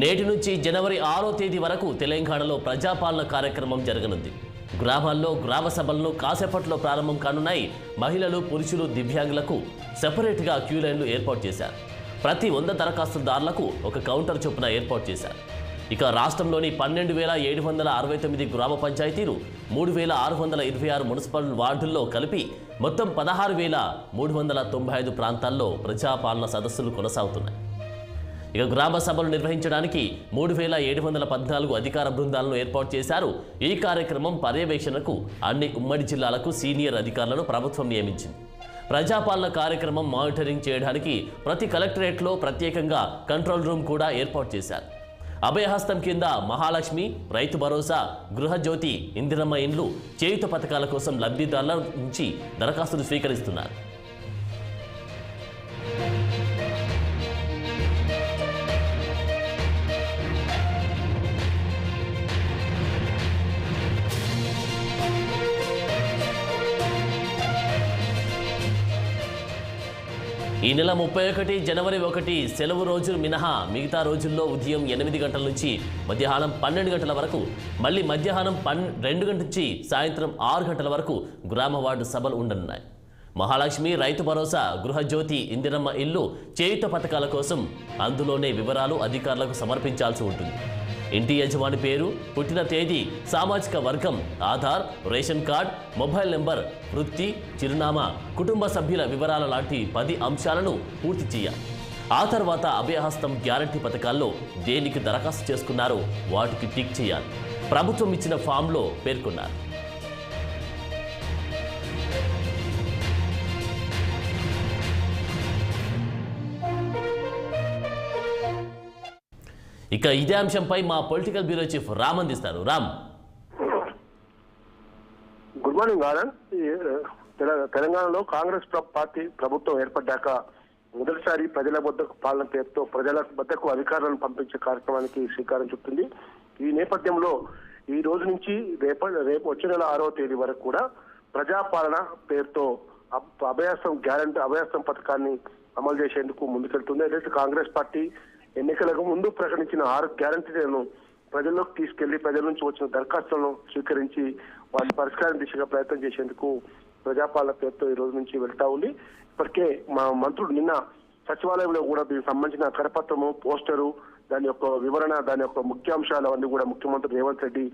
నేటి నుంచి జనవరి 6వ తేదీ వరకు తెలంగాణలో ప్రజాపాలన కార్యక్రమం జరగనుంది. గ్రామాల్లో గ్రామ సభలను కాసేపట్లో ప్రారంభం కానున్నాయి. మహిళలు, పురుషులు, దివ్యాంగులకు సెపరేట్గా క్యూ లైన్లు ఏర్పాటు చేశారు. ప్రతి 100 దరఖాస్తుదారులకు ఒక కౌంటర్ చొప్పున ఏర్పాటు చేశారు. ఇక రాష్ట్రంలోని 12,769 గ్రామ పంచాయతీలు, 3,626 మున్సిపల్ వార్డుల్లో కలిపి మొత్తం 16,395 ప్రాంతాల్లో ప్రజాపాలన సదస్సులు కొనసాగుతున్నాయి. ఇక గ్రామ సభలు నిర్వహించడానికి 3,714 అధికార బృందాలను ఏర్పాటు చేశారు. ఈ కార్యక్రమం పర్యవేక్షణకు అన్ని ఉమ్మడి జిల్లాలకు సీనియర్ అధికారులను ప్రభుత్వం నియమించింది. ప్రజాపాలన కార్యక్రమం మానిటరింగ్ చేయడానికి ప్రతి కలెక్టరేట్లో ప్రత్యేకంగా కంట్రోల్ రూమ్ కూడా ఏర్పాటు చేశారు. అభయహస్తం కింద మహాలక్ష్మి, రైతు భరోసా, గృహజ్యోతి, ఇందిరమ్మ ఇండ్లు, చేయుత పథకాల కోసం లబ్ధిదారుల నుంచి దరఖాస్తులు స్వీకరిస్తున్నారు. ఈ నెల 31 జనవరి 1 సెలవు రోజులు మినహా మిగతా రోజుల్లో ఉదయం 8 గంటల నుంచి మధ్యాహ్నం 12 గంటల వరకు, మళ్ళీ మధ్యాహ్నం 2 గంటల నుంచి సాయంత్రం 6 గంటల వరకు గ్రామ వార్డు సభలు ఉండనున్నాయి. మహాలక్ష్మి, రైతు భరోసా, గృహజ్యోతి, ఇందిరమ్మ ఇల్లు, చేయుత పథకాల కోసం అందులోనే వివరాలు అధికారులకు సమర్పించాల్సి ఉంటుంది. ఇంటి యజమాని పేరు, పుట్టిన తేదీ, సామాజిక వర్గం, Aadhaar, ration card, mobile number, వృత్తి, చిరునామా, కుటుంబ సభ్యుల వివరాల లాంటి 10 అంశాలను పూర్తి చేయాలి. ఆ తర్వాత అభయహస్తం గ్యారంటీ పథకాల్లో దేనికి దరఖాస్తు చేసుకున్నారో వాటికి టిక్ చేయాలి. ప్రభుత్వం ఇచ్చిన ఫామ్లో పేర్కొన్నారు. ఇక ఇదే అంశంపై మా పొలిటికల్ బ్యూరో చీఫ్ రామ్ అందిస్తారు. Ram, good morning Anand. తెలంగాణలో కాంగ్రెస్ పార్టీ ప్రభుత్వం ఏర్పడ్డాక మొదటిసారి ప్రజల వద్దకు పాలన పేరుతో ప్రజల వద్దకు అధికారులను పంపించే కార్యక్రమానికి శ్రీకారం చుట్టింది. ఈ నేపథ్యంలో ఈ రోజు నుంచి రేపు వచ్చే నెల 6వ తేదీ వరకు కూడా ప్రజాపాలన పేరుతో అభయహస్తం పథకాన్ని అమలు చేసేందుకు ముందుకెళ్తుంది. ఏదైతే కాంగ్రెస్ పార్టీ ఎన్నికలకు ముందు ప్రకటించిన 6 గ్యారంటీలను ప్రజల్లోకి తీసుకెళ్లి ప్రజల నుంచి వచ్చిన దరఖాస్తులను స్వీకరించి వాటి పరిష్కారం దిశగా ప్రయత్నం చేసేందుకు ప్రజాపాలన పేరుతో ఈ రోజు నుంచి వెళ్తా ఉంది. ఇప్పటికే మా మంత్రులు నిన్న సచివాలయంలో కూడా దీనికి సంబంధించిన కరపత్రము, పోస్టరు, దాని యొక్క వివరణ, దాని యొక్క ముఖ్యాంశాలు అవన్నీ కూడా ముఖ్యమంత్రి రేవంత్ రెడ్డి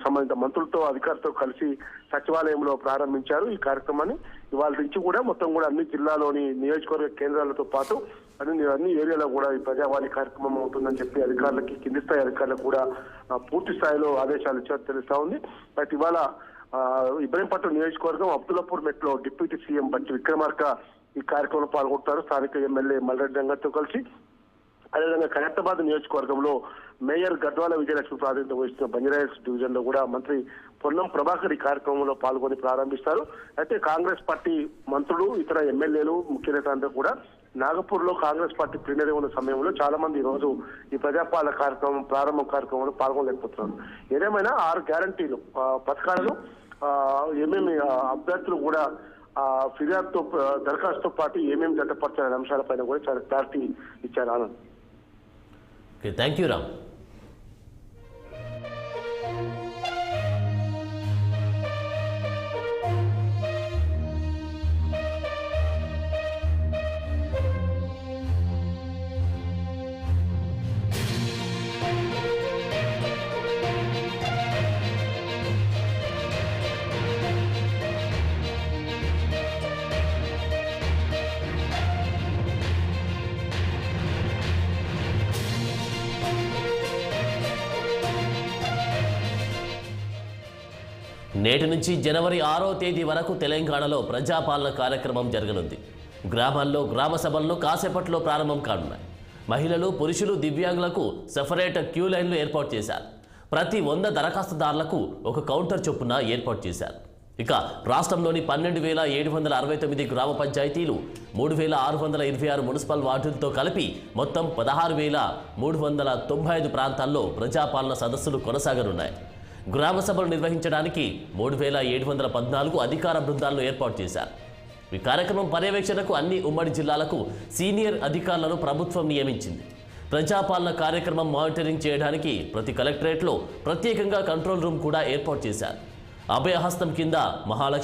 సంబంధిత మంత్రులతో, అధికారులతో కలిసి సచివాలయంలో ప్రారంభించారు. ఈ కార్యక్రమాన్ని ఇవాళ నుంచి కూడా మొత్తం కూడా అన్ని జిల్లాలోని నియోజకవర్గ కేంద్రాలతో పాటు అన్ని ఏరియాలో కూడా ఈ ప్రజావాణి కార్యక్రమం అవుతుందని చెప్పి అధికారులకి, కింది స్థాయి అధికారులకు కూడా పూర్తి స్థాయిలో ఆదేశాలు ఇచ్చారు తెలుస్తా ఉంది. అయితే ఇవాళ ఇబ్రహీంపట్నం నియోజకవర్గం అబ్దుల్లాపూర్ మెట్లో డిప్యూటీ సీఎం బట్టి విక్రమార్క ఈ కార్యక్రమంలో పాల్గొంటారు. స్థానిక ఎమ్మెల్యే మల్రెడ్డి రంగతో కలిసి. అదేవిధంగా ఖైరతాబాద్ నియోజకవర్గంలో మేయర్ గద్వాల విజయలక్ష్మి ప్రాతినిధ్యం వహిస్తున్న బంజారాహిల్స్ డివిజన్ లో కూడా మంత్రి పొన్నం ప్రభాకర్ ఈ కార్యక్రమంలో పాల్గొని ప్రారంభిస్తారు. అయితే కాంగ్రెస్ పార్టీ మంత్రులు, ఇతర ఎమ్మెల్యేలు, ముఖ్య నేతలందరూ కూడా నాగపూర్ లో కాంగ్రెస్ పార్టీ ప్లీనరీ ఉన్న సమయంలో చాలా మంది ఈ రోజు ఈ ప్రజాపాలన కార్యక్రమం ప్రారంభ కార్యక్రమంలో పాల్గొనలేకపోతున్నారు. ఏదేమైనా 6 గ్యారంటీలు పథకాలను ఏమేమి అభ్యర్థులు కూడా ఫిర్యాదుతో దరఖాస్తుతో పాటు ఏమేమి జతపరచాలనే అంశాలపైన కూడా చాలా క్లారిటీ ఇచ్చారు ఆనంద్. Thank you Ram. నేటి నుంచి జనవరి 6వ తేదీ వరకు తెలంగాణలో ప్రజాపాలన కార్యక్రమం జరగనుంది. గ్రామాల్లో గ్రామ సభలను కాసేపట్లో ప్రారంభం కానున్నాయి. మహిళలు, పురుషులు, దివ్యాంగులకు సెపరేట్ క్యూ లైన్లు ఏర్పాటు చేశారు. ప్రతి 100 దరఖాస్తుదారులకు ఒక కౌంటర్ చొప్పున ఏర్పాటు చేశారు. ఇక రాష్ట్రంలోని 12,769 గ్రామ పంచాయతీలు, 3,626 మున్సిపల్ వార్డులతో కలిపి మొత్తం 16,395 ప్రాంతాల్లో ప్రజాపాలన సదస్సులు కొనసాగనున్నాయి. గ్రామ సభలు నిర్వహించడానికి 3,714 అధికార బృందాలను ఏర్పాటు చేశారు. ఈ కార్యక్రమం పర్యవేక్షణకు అన్ని ఉమ్మడి జిల్లాలకు సీనియర్ అధికారులను ప్రభుత్వం నియమించింది. ప్రజాపాలన కార్యక్రమం మానిటరింగ్ చేయడానికి ప్రతి కలెక్టరేట్లో ప్రత్యేకంగా కంట్రోల్ రూమ్ కూడా ఏర్పాటు చేశారు. అభయహస్తం కింద మహాలక్ష్మి